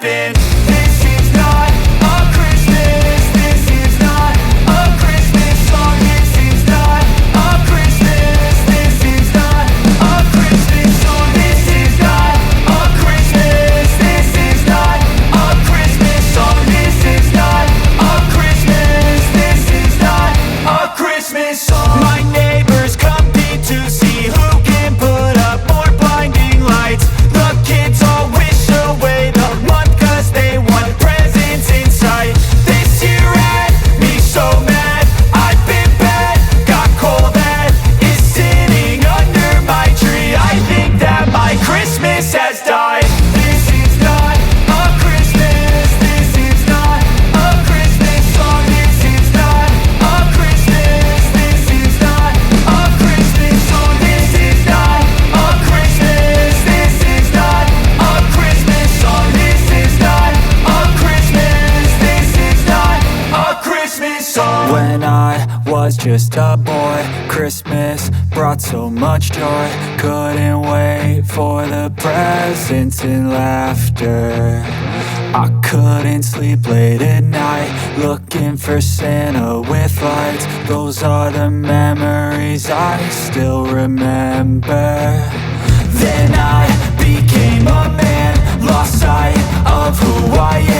happen. This is not a Christmas. This is not a Christmas song. This is not a Christmas. This is not a Christmas song. This is not a Christmas. This is not a Christmas song. This is not a Christmas. This is not a Christmas song. My neighbors compete to see who can put up more blinding lights. The kids all wish away the month 'cause they want presents in sight. This year had me so mad, I've been bad, got coal that is sitting under my tree. I think that my Christmas has died. This is not a Christmas. This is not a Christmas song. This is not a Christmas. This is not a Christmas song. This is not a Christmas. This is not a Christmas song. This is not a Christmas. This is not a Christmas song. When I was just a boy, Christmas brought so much joy. Couldn't wait for the presents and laughter. I couldn't sleep late at night, looking for Santa with lights. Those are the memories I still remember. Then I became a man, lost sight of who I am.